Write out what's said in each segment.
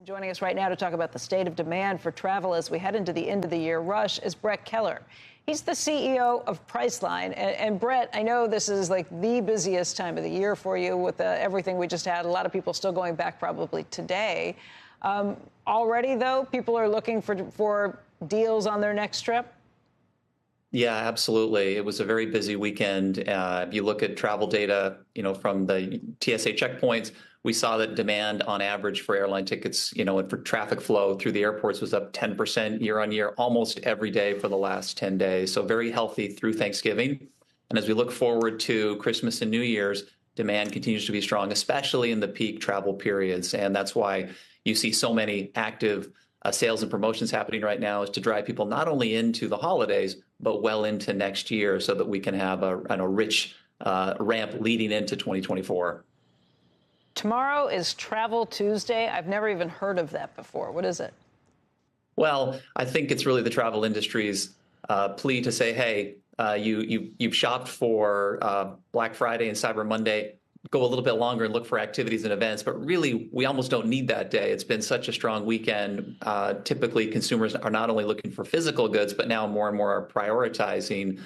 Joining us right now to talk about the state of demand for travel as we head into the end of the year rush is Brett Keller. He's the CEO of Priceline. And Brett, I know this is like the busiest time of the year for you with everything we just had. A lot of people still going back probably today. Already, though, people are looking for deals on their next trip. Yeah, absolutely. It was a very busy weekend. If you look at travel data, from the TSA checkpoints, we saw that demand on average for airline tickets, and for traffic flow through the airports was up 10% year on year, almost every day for the last 10 days. So very healthy through Thanksgiving. And as we look forward to Christmas and New Year's, demand continues to be strong, especially in the peak travel periods. And that's why you see so many active sales and promotions happening right now, is to drive people not only into the holidays, but well into next year so that we can have a rich ramp leading into 2024. Tomorrow is Travel Tuesday. I've never even heard of that before. What is it? Well, I think it's really the travel industry's plea to say, hey, you've shopped for Black Friday and Cyber Monday. Go a little bit longer and look for activities and events. But really, we almost don't need that day. It's been such a strong weekend. Typically, consumers are not only looking for physical goods, but now more and more are prioritizing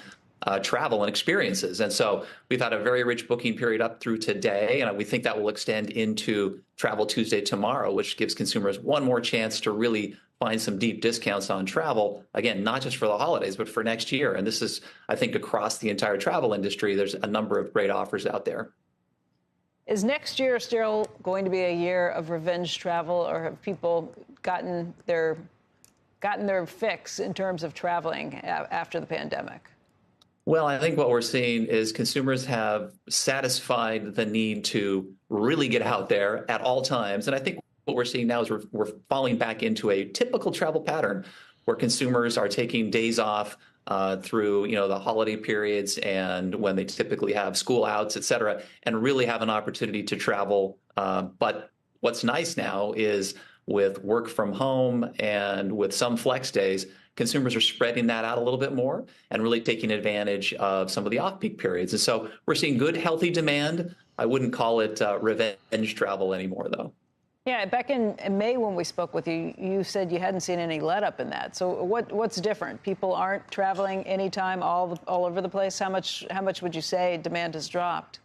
travel and experiences. And so we've had a very rich booking period up through today, and we think that will extend into Travel Tuesday tomorrow, which gives consumers one more chance to really find some deep discounts on travel. Again, not just for the holidays, but for next year. And this is, I think, across the entire travel industry, there's a number of great offers out there. Is next year still going to be a year of revenge travel, or have people gotten their fix in terms of traveling after the pandemic? Well, I think what we're seeing is consumers have satisfied the need to really get out there at all times. And I think what we're seeing now is we're falling back into a typical travel pattern where consumers are taking days off through the holiday periods and when they typically have school outs, et cetera, and really have an opportunity to travel. But what's nice now is with work from home and with some flex days, consumers are spreading that out a little bit more and really taking advantage of some of the off-peak periods. And so we're seeing good, healthy demand. I wouldn't call it revenge travel anymore, though. Yeah, back in May when we spoke with you, you said you hadn't seen any let up in that. So what's different? People aren't traveling anytime all over the place. How much would you say demand has dropped?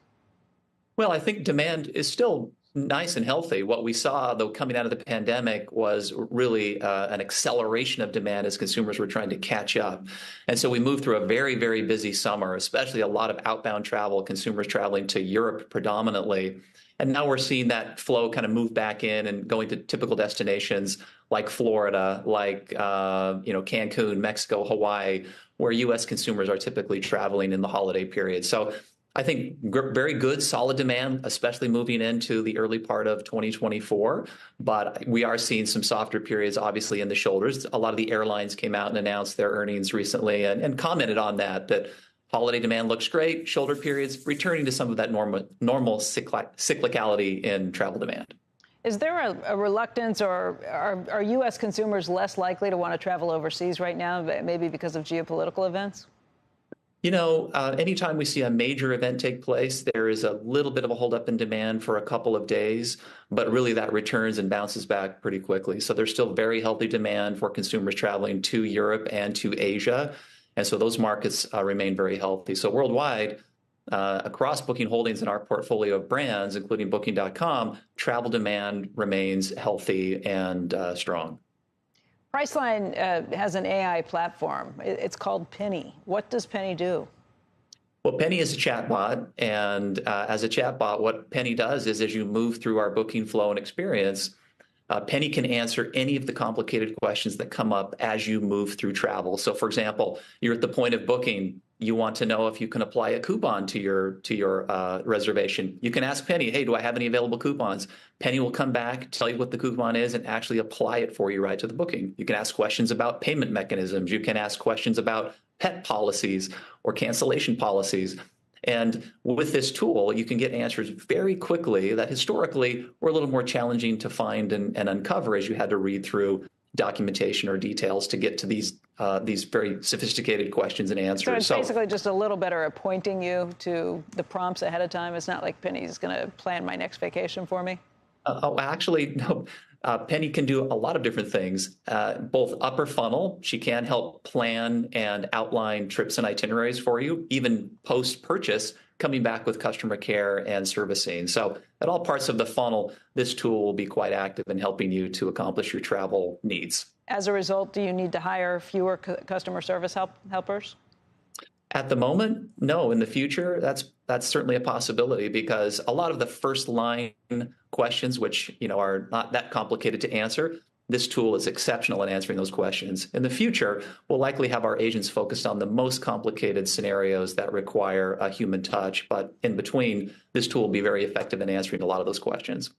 Well, I think demand is still nice and healthy. What we saw, though, coming out of the pandemic was really an acceleration of demand as consumers were trying to catch up. And so we moved through a very, very busy summer, especially a lot of outbound travel, consumers traveling to Europe predominantly. And now we're seeing that flow kind of move back in and going to typical destinations like Florida, like Cancun, Mexico, Hawaii, where U.S. consumers are typically traveling in the holiday period. So I think very good, solid demand, especially moving into the early part of 2024. But we are seeing some softer periods, obviously, in the shoulders. A lot of the airlines came out and announced their earnings recently and commented on that holiday demand looks great, shoulder periods returning to some of that normal cyclicality in travel demand. Is there a reluctance, or are U.S. consumers less likely to want to travel overseas right now, maybe because of geopolitical events? Anytime we see a major event take place, there is a little bit of a holdup in demand for a couple of days, but really that returns and bounces back pretty quickly. So there's still very healthy demand for consumers traveling to Europe and to Asia. And so those markets remain very healthy. So worldwide, across Booking Holdings and our portfolio of brands, including Booking.com, travel demand remains healthy and strong. Priceline has an AI platform. It's called Penny. What does Penny do? Well, Penny is a chatbot. And as a chatbot, what Penny does is as you move through our booking flow and experience, Penny can answer any of the complicated questions that come up as you move through travel. So, for example, you're at the point of booking. You want to know if you can apply a coupon to your reservation. You can ask Penny, hey, do I have any available coupons? Penny will come back, tell you what the coupon is, and actually apply it for you right to the booking. You can ask questions about payment mechanisms. You can ask questions about pet policies or cancellation policies. And with this tool, you can get answers very quickly that historically were a little more challenging to find and uncover as you had to read through documentation or details to get to these very sophisticated questions and answers. So it's basically just a little better at pointing you to the prompts ahead of time. It's not like Penny's going to plan my next vacation for me. Actually, no. Penny can do a lot of different things, both upper funnel. She can help plan and outline trips and itineraries for you, even post-purchase, coming back with customer care and servicing. So at all parts of the funnel, this tool will be quite active in helping you to accomplish your travel needs. As a result, do you need to hire fewer customer service helpers? At the moment, no. In the future, that's certainly a possibility, because a lot of the first line questions, which are not that complicated to answer, this tool is exceptional at answering those questions. In the future, we'll likely have our agents focused on the most complicated scenarios that require a human touch. But in between, this tool will be very effective in answering a lot of those questions.